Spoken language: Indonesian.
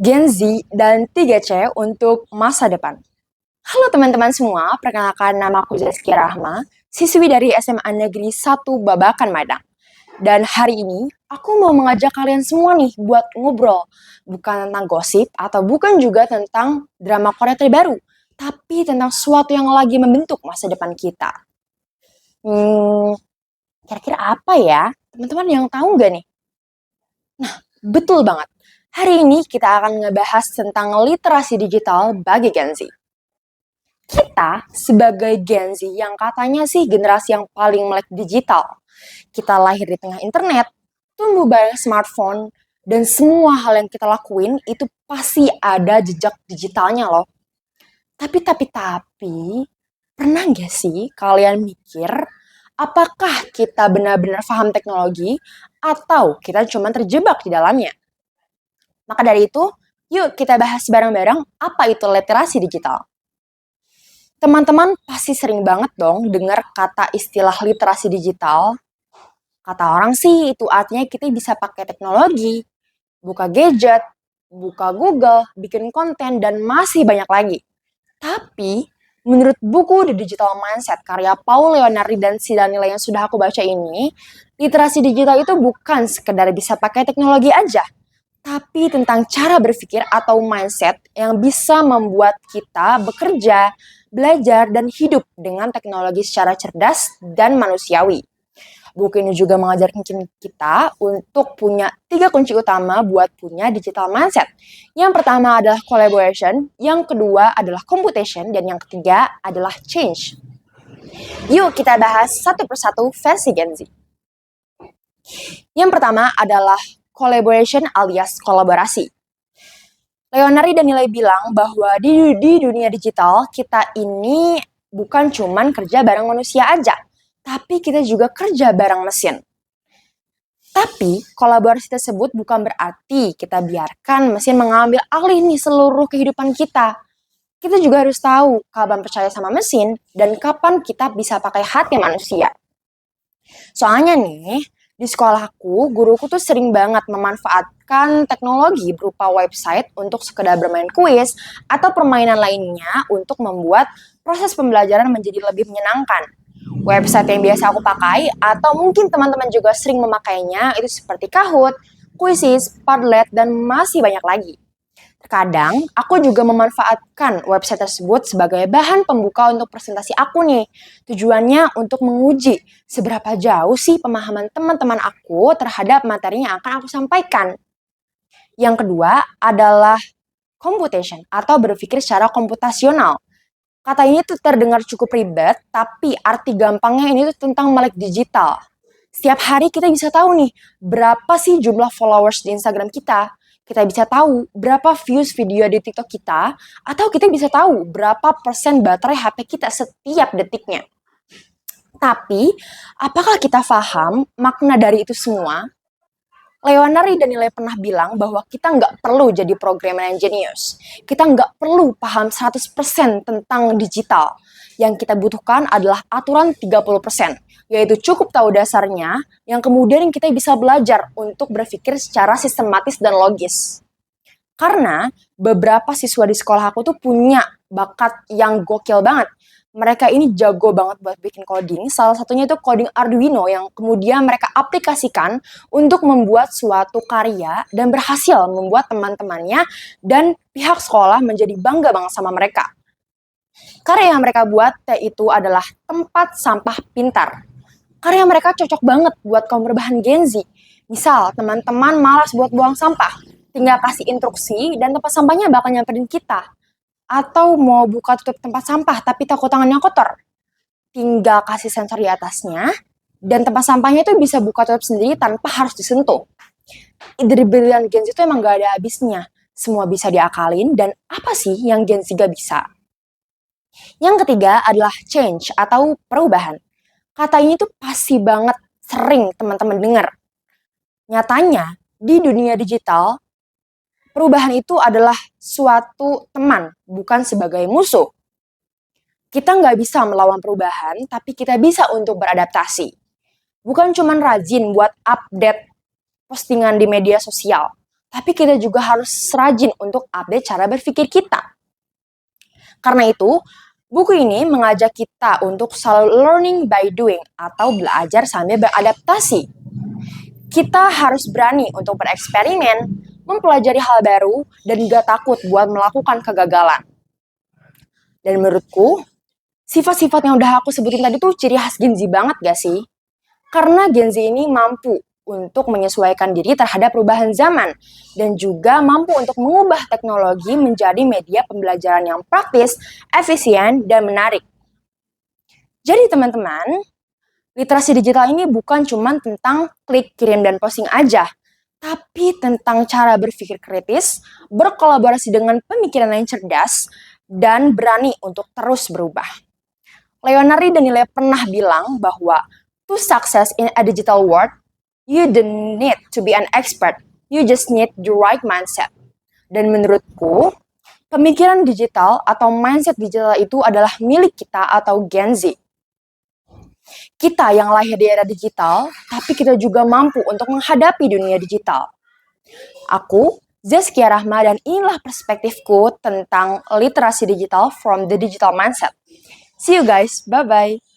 Gen Z dan 3C untuk masa depan. Halo teman-teman semua, perkenalkan nama aku Zaskia Rahma, siswi dari SMA Negeri 1 Babakan Madang. Dan hari ini aku mau mengajak kalian semua nih buat ngobrol, bukan tentang gosip atau bukan juga tentang drama Korea terbaru, tapi tentang sesuatu yang lagi membentuk masa depan kita. Hmm, kira-kira apa ya? Teman-teman yang tahu nggak nih? Betul banget. Hari ini kita akan ngebahas tentang literasi digital bagi Gen Z. Kita sebagai Gen Z yang katanya sih generasi yang paling melek digital. Kita lahir di tengah internet, tumbuh bareng smartphone, dan semua hal yang kita lakuin itu pasti ada jejak digitalnya loh. Tapi, pernah nggak sih kalian mikir, apakah kita benar-benar paham teknologi atau kita cuma terjebak di dalamnya? Maka dari itu, yuk kita bahas bareng-bareng apa itu literasi digital. Teman-teman pasti sering banget dong dengar kata istilah literasi digital. Kata orang sih itu artinya kita bisa pakai teknologi, buka gadget, buka Google, bikin konten, dan masih banyak lagi. Tapi, menurut buku The Digital Mindset karya Paul Leonardi dan si Danila yang sudah aku baca ini, literasi digital itu bukan sekedar bisa pakai teknologi aja, tapi tentang cara berpikir atau mindset yang bisa membuat kita bekerja, belajar, dan hidup dengan teknologi secara cerdas dan manusiawi. Buku ini juga mengajarkan kita untuk punya 3 kunci utama buat punya digital mindset. Yang pertama adalah collaboration, yang kedua adalah computation, dan yang ketiga adalah change. Yuk kita bahas satu persatu versi Gen Z. Yang pertama adalah collaboration alias kolaborasi. Leonardi dan Nilai bilang bahwa di dunia digital kita ini bukan cuman kerja bareng manusia aja, tapi kita juga kerja bareng mesin. Tapi kolaborasi tersebut bukan berarti kita biarkan mesin mengambil alih nih seluruh kehidupan kita. Kita juga harus tahu kapan percaya sama mesin dan kapan kita bisa pakai hati manusia. Soalnya nih, di sekolahku, guruku tuh sering banget memanfaatkan teknologi berupa website untuk sekedar bermain kuis atau permainan lainnya untuk membuat proses pembelajaran menjadi lebih menyenangkan. Website yang biasa aku pakai atau mungkin teman-teman juga sering memakainya itu seperti Kahoot, Quizizz, Padlet, dan masih banyak lagi. Terkadang, aku juga memanfaatkan website tersebut sebagai bahan pembuka untuk presentasi aku nih. Tujuannya untuk menguji seberapa jauh sih pemahaman teman-teman aku terhadap materi yang akan aku sampaikan. Yang kedua adalah computation atau berpikir secara komputasional. Kata ini tuh terdengar cukup ribet, tapi arti gampangnya ini tuh tentang melek digital. Setiap hari kita bisa tahu nih, berapa sih jumlah followers di Instagram kita. Kita bisa tahu berapa views video di TikTok kita, atau kita bisa tahu berapa persen baterai HP kita setiap detiknya. Tapi, apakah kita paham makna dari itu semua? Leonardi dan Nilai pernah bilang bahwa kita nggak perlu jadi programmer yang genius. Kita nggak perlu paham 100% tentang digital. Yang kita butuhkan adalah aturan 30%, yaitu cukup tahu dasarnya, yang kemudian kita bisa belajar untuk berpikir secara sistematis dan logis. Karena beberapa siswa di sekolah aku tuh punya bakat yang gokil banget. Mereka ini jago banget buat bikin coding. Salah satunya itu coding Arduino yang kemudian mereka aplikasikan untuk membuat suatu karya dan berhasil membuat teman-temannya dan pihak sekolah menjadi bangga banget sama mereka. Karya yang mereka buat yaitu adalah tempat sampah pintar. Karya mereka cocok banget buat kaum berbahan Gen Z. Misal, teman-teman malas buat buang sampah, tinggal kasih instruksi dan tempat sampahnya bakal nyamperin kita. Atau mau buka tutup tempat sampah tapi takut tangannya kotor, tinggal kasih sensor di atasnya dan tempat sampahnya itu bisa buka tutup sendiri tanpa harus disentuh. Ide brilian Gen Z itu emang gak ada habisnya. Semua bisa diakalin dan apa sih yang Gen Z gak bisa? Yang ketiga adalah change atau perubahan. Kata ini tuh pasti banget sering teman-teman dengar. Nyatanya, di dunia digital, perubahan itu adalah suatu teman, bukan sebagai musuh. Kita nggak bisa melawan perubahan, tapi kita bisa untuk beradaptasi. Bukan cuma rajin buat update postingan di media sosial, tapi kita juga harus rajin untuk update cara berpikir kita. Karena itu, buku ini mengajak kita untuk selalu learning by doing atau belajar sambil beradaptasi. Kita harus berani untuk bereksperimen, mempelajari hal baru, dan gak takut buat melakukan kegagalan. Dan menurutku, sifat-sifat yang udah aku sebutin tadi tuh ciri khas Gen Z banget gak sih? Karena Gen Z ini mampu untuk menyesuaikan diri terhadap perubahan zaman dan juga mampu untuk mengubah teknologi menjadi media pembelajaran yang praktis, efisien, dan menarik. Jadi teman-teman, literasi digital ini bukan cuma tentang klik, kirim, dan posting aja, tapi tentang cara berpikir kritis, berkolaborasi dengan pemikiran yang cerdas, dan berani untuk terus berubah. Leonardo Danile pernah bilang bahwa to success in a digital world, you don't need to be an expert, you just need the right mindset. Dan menurutku, pemikiran digital atau mindset digital itu adalah milik kita atau Gen Z. Kita yang lahir di era digital, tapi kita juga mampu untuk menghadapi dunia digital. Aku, Zaskia Rahma, dan inilah perspektifku tentang literasi digital from the digital mindset. See you guys, bye-bye.